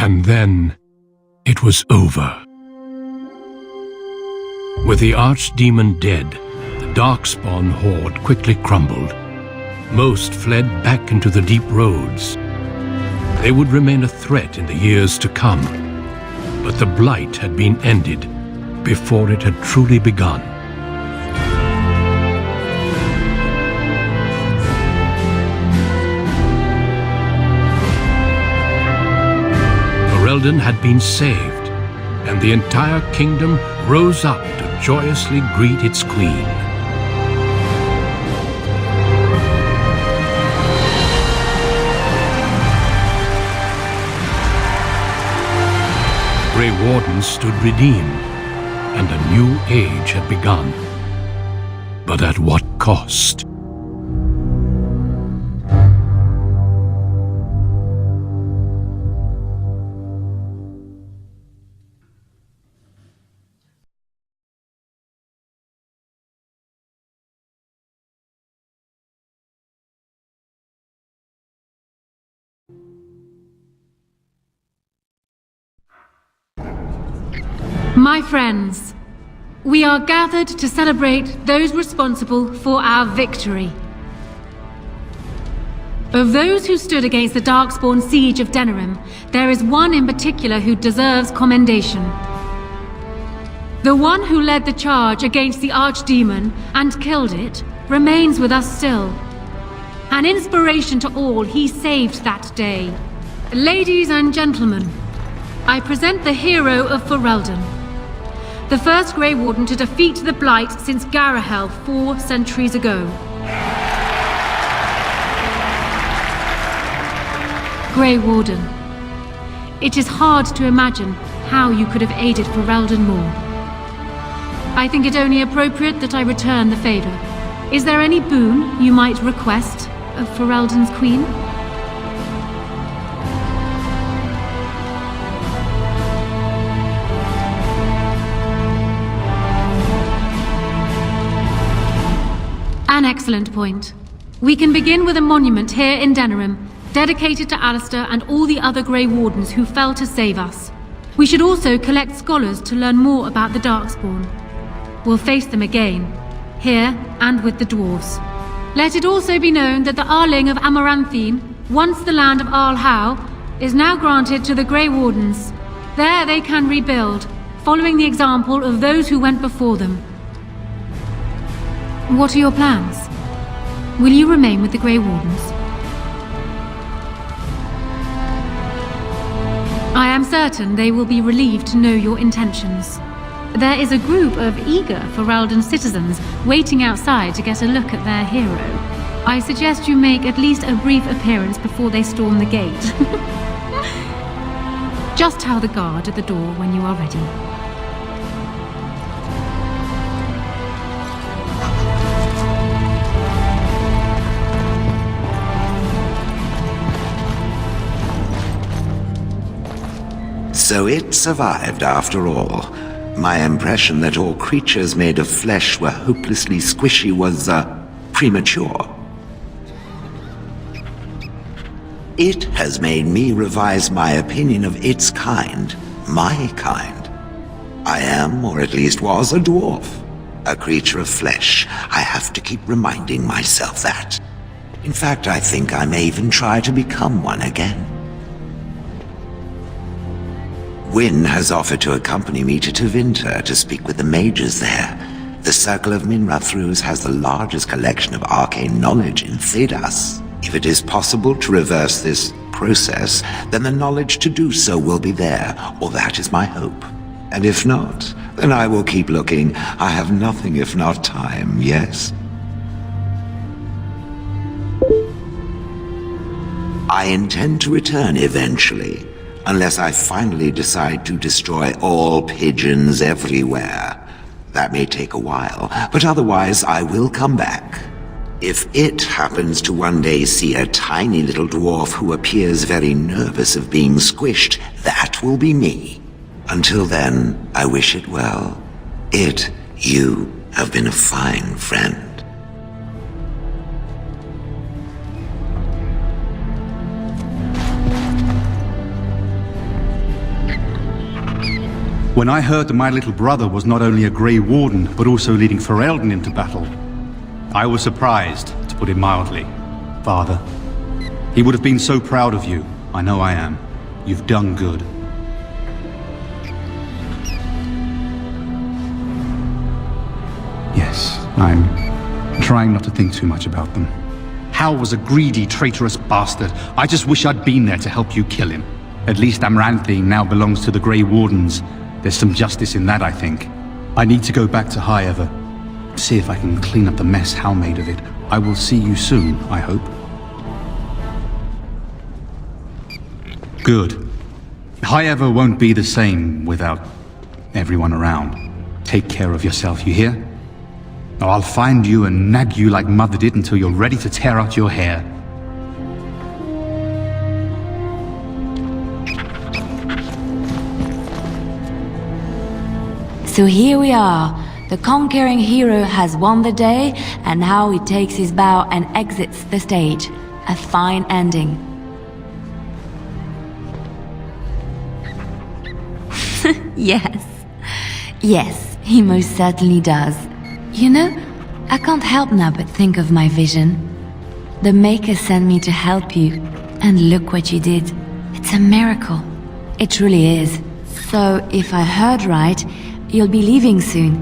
And then it was over. With the Archdemon dead, the Darkspawn horde quickly crumbled. Most fled back into the deep roads. They would remain a threat in the years to come, but the blight had been ended before it had truly begun. Ferelden had been saved, and the entire kingdom rose up to joyously greet its queen. The Grey Wardens stood redeemed, and a new age had begun. But at what cost? My friends, we are gathered to celebrate those responsible for our victory. Of those who stood against the Darkspawn siege of Denerim, there is one in particular who deserves commendation. The one who led the charge against the Archdemon and killed it remains with us still. An inspiration to all he saved that day. Ladies and gentlemen, I present the hero of Ferelden. The first Grey Warden to defeat the Blight since Garahel 4 centuries ago. Grey Warden, it is hard to imagine how you could have aided Ferelden more. I think it only appropriate that I return the favor. Is there any boon you might request of Ferelden's queen? An excellent point. We can begin with a monument here in Denerim, dedicated to Alistair and all the other Grey Wardens who fell to save us. We should also collect scholars to learn more about the Darkspawn. We'll face them again, here and with the dwarves. Let it also be known that the Arling of Amaranthine, once the land of Arlhow, is now granted to the Grey Wardens. There they can rebuild, following the example of those who went before them. What are your plans? Will you remain with the Grey Wardens? I am certain they will be relieved to know your intentions. There is a group of eager Ferelden citizens waiting outside to get a look at their hero. I suggest you make at least a brief appearance before they storm the gate. Just tell the guard at the door when you are ready. So it survived after all. My impression that all creatures made of flesh were hopelessly squishy was, premature. It has made me revise my opinion of its kind, my kind. I am, or at least was, a dwarf. A creature of flesh. I have to keep reminding myself that. In fact, I think I may even try to become one again. Wynne has offered to accompany me to Tevinter to speak with the mages there. The Circle of Minrathrus has the largest collection of arcane knowledge in Thedas. If it is possible to reverse this process, then the knowledge to do so will be there, or that is my hope. And if not, then I will keep looking. I have nothing if not time, yes? I intend to return eventually. Unless I finally decide to destroy all pigeons everywhere. That may take a while, but otherwise I will come back. If it happens to one day see a tiny little dwarf who appears very nervous of being squished, that will be me. Until then, I wish it well. You have been a fine friend. When I heard that my little brother was not only a Grey Warden, but also leading Ferelden into battle, I was surprised, to put it mildly. Father, he would have been so proud of you. I know I am. You've done good. Yes, I'm trying not to think too much about them. Hal was a greedy, traitorous bastard. I just wish I'd been there to help you kill him. At least Amaranthine now belongs to the Grey Wardens. There's some justice in that, I think. I need to go back to High Ever. See if I can clean up the mess Hal made of it. I will see you soon, I hope. Good. High Ever won't be the same without everyone around. Take care of yourself, you hear? Or I'll find you and nag you like Mother did until you're ready to tear out your hair. So here we are. The conquering hero has won the day, and now he takes his bow and exits the stage. A fine ending. Yes. Yes, he most certainly does. You know, I can't help now but think of my vision. The Maker sent me to help you, and look what you did. It's a miracle. It truly is. So, if I heard right, you'll be leaving soon.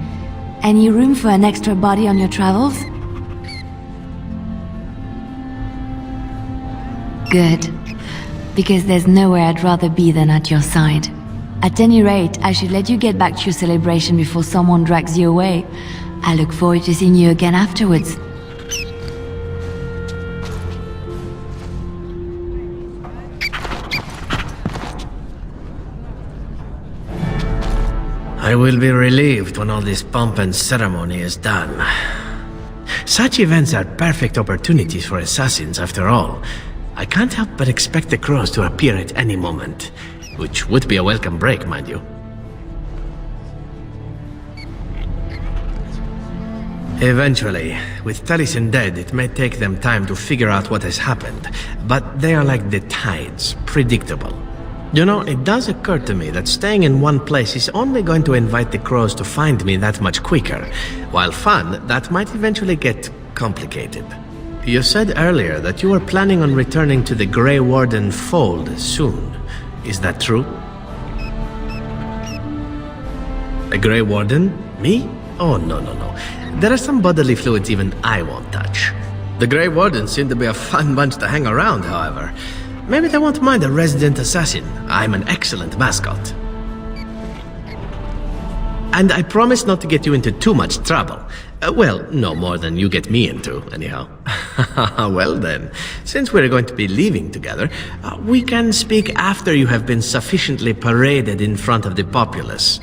Any room for an extra body on your travels? Good. Because there's nowhere I'd rather be than at your side. At any rate, I should let you get back to your celebration before someone drags you away. I look forward to seeing you again afterwards. I will be relieved when all this pomp and ceremony is done. Such events are perfect opportunities for assassins, after all. I can't help but expect the crows to appear at any moment, which would be a welcome break, mind you. Eventually, with Taliesin dead, it may take them time to figure out what has happened, but they are like the tides, predictable. You know, it does occur to me that staying in one place is only going to invite the crows to find me that much quicker. While fun, that might eventually get complicated. You said earlier that you were planning on returning to the Grey Warden fold soon. Is that true? A Grey Warden? Me? Oh, no. There are some bodily fluids even I won't touch. The Grey Wardens seem to be a fun bunch to hang around, however. Maybe they won't mind a resident assassin. I'm an excellent mascot. And I promise not to get you into too much trouble. Well, no more than you get me into, anyhow. Well then, since we're going to be leaving together, we can speak after you have been sufficiently paraded in front of the populace.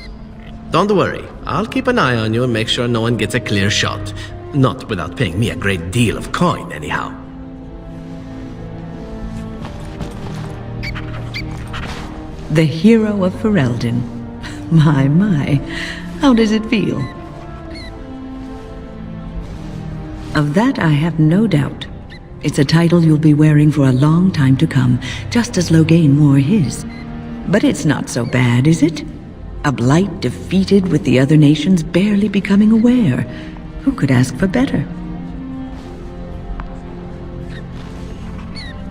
Don't worry, I'll keep an eye on you and make sure no one gets a clear shot. Not without paying me a great deal of coin, anyhow. The hero of Ferelden. My, how does it feel? Of that I have no doubt. It's a title you'll be wearing for a long time to come, just as Loghain wore his. But it's not so bad, is it? A blight defeated with the other nations barely becoming aware. Who could ask for better?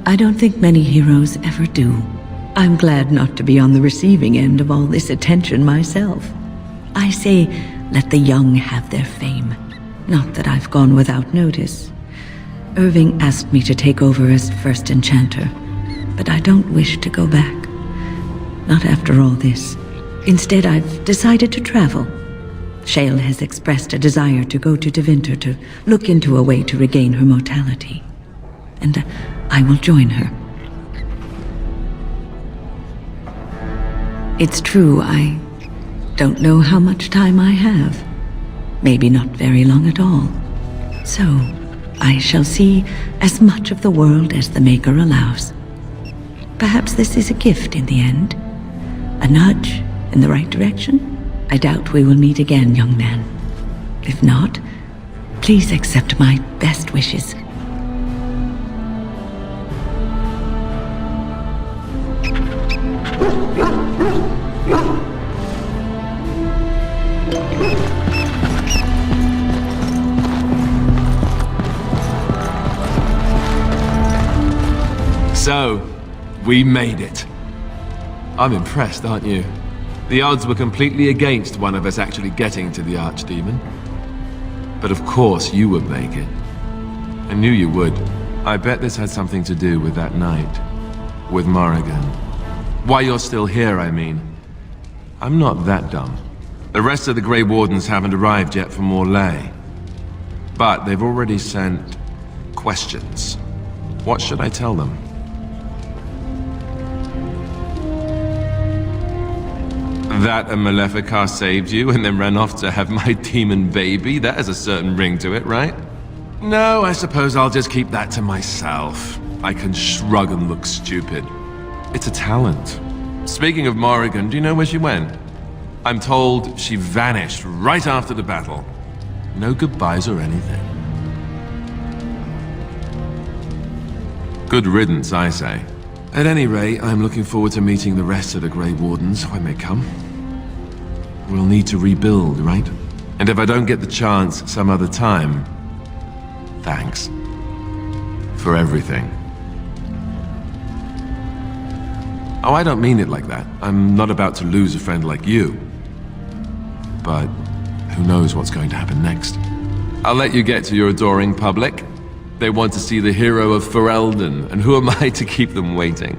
I don't think many heroes ever do. I'm glad not to be on the receiving end of all this attention myself. I say, let the young have their fame. Not that I've gone without notice. Irving asked me to take over as first enchanter, but I don't wish to go back. Not after all this. Instead, I've decided to travel. Shale has expressed a desire to go to Tevinter to look into a way to regain her mortality. And I will join her. It's true, I don't know how much time I have. Maybe not very long at all. So, I shall see as much of the world as the Maker allows. Perhaps this is a gift in the end. A nudge in the right direction? I doubt we will meet again, young man. If not, please accept my best wishes. We made it. I'm impressed, aren't you? The odds were completely against one of us actually getting to the Archdemon. But of course you would make it. I knew you would. I bet this had something to do with that night. With Morrigan. Why you're still here, I mean. I'm not that dumb. The rest of the Grey Wardens haven't arrived yet from Morlaix. But they've already sent questions. What should I tell them? That a Maleficar saved you and then ran off to have my demon baby? That has a certain ring to it, right? No, I suppose I'll just keep that to myself. I can shrug and look stupid. It's a talent. Speaking of Morrigan, do you know where she went? I'm told she vanished right after the battle. No goodbyes or anything. Good riddance, I say. At any rate, I'm looking forward to meeting the rest of the Grey Wardens when they come. We'll need to rebuild, right? And if I don't get the chance some other time, thanks. For everything. Oh, I don't mean it like that. I'm not about to lose a friend like you. But who knows what's going to happen next. I'll let you get to your adoring public. They want to see the hero of Ferelden, and who am I to keep them waiting?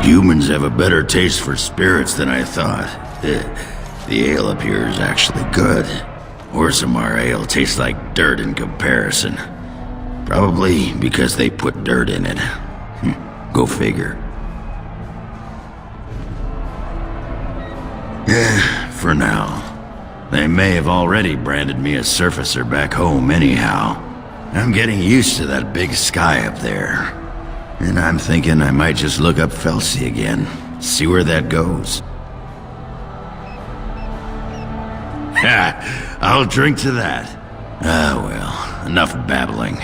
Humans have a better taste for spirits than I thought. The ale up here is actually good. Orzammar ale tastes like dirt in comparison. Probably because they put dirt in it. Go figure. For now. They may have already branded me a surfacer back home anyhow. I'm getting used to that big sky up there. And I'm thinking I might just look up Felsi again. See where that goes. I'll drink to that. Ah, well, enough babbling.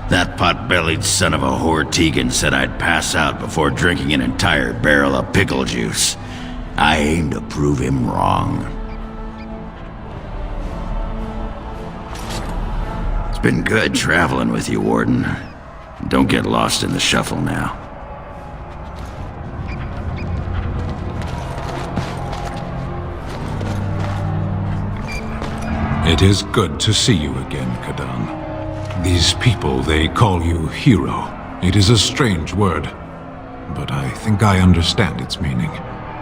That pot-bellied son of a whore Tegan said I'd pass out before drinking an entire barrel of pickle juice. I aim to prove him wrong. It's been good traveling with you, Warden. Don't get lost in the shuffle now. It is good to see you again, Kadan. These people, they call you hero. It is a strange word, but I think I understand its meaning.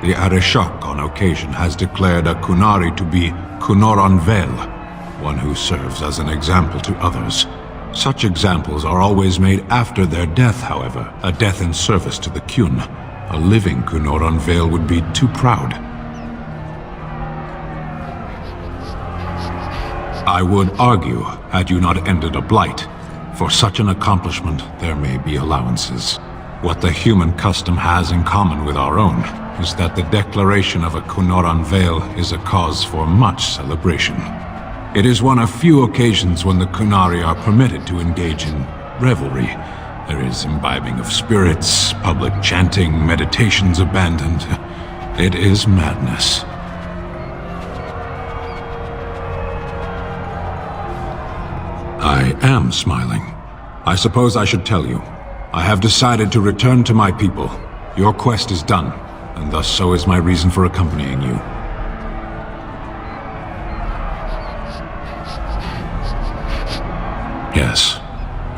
The Arishok on occasion has declared a Kunari to be Kunoran Vel, one who serves as an example to others. Such examples are always made after their death, however, a death in service to the Kyun. A living Kunoran Vel would be too proud. I would argue, had you not ended a blight, for such an accomplishment there may be allowances. What the human custom has in common with our own is that the declaration of a Kunoran Vel is a cause for much celebration. It is one of few occasions when the Kunari are permitted to engage in revelry. There is imbibing of spirits, public chanting, meditations abandoned. It is madness. I am smiling. I suppose I should tell you. I have decided to return to my people. Your quest is done, and thus so is my reason for accompanying you. Yes,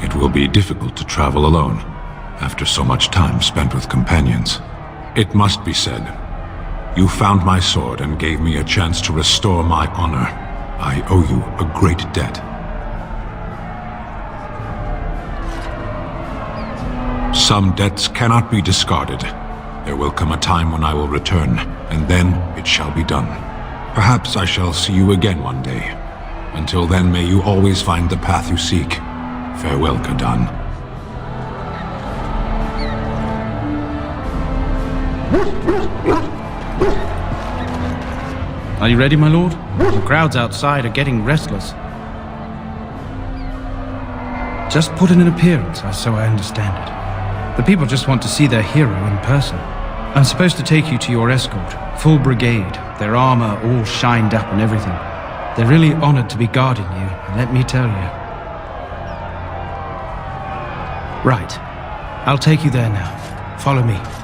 it will be difficult to travel alone, after so much time spent with companions. It must be said, you found my sword and gave me a chance to restore my honor. I owe you a great debt. Some debts cannot be discarded. There will come a time when I will return, and then it shall be done. Perhaps I shall see you again one day. Until then, may you always find the path you seek. Farewell, Kadan. Are you ready, my lord? The crowds outside are getting restless. Just put in an appearance, so I understand it. The people just want to see their hero in person. I'm supposed to take you to your escort, full brigade, their armor all shined up and everything. They're really honored to be guarding you, let me tell you. Right. I'll take you there now. Follow me.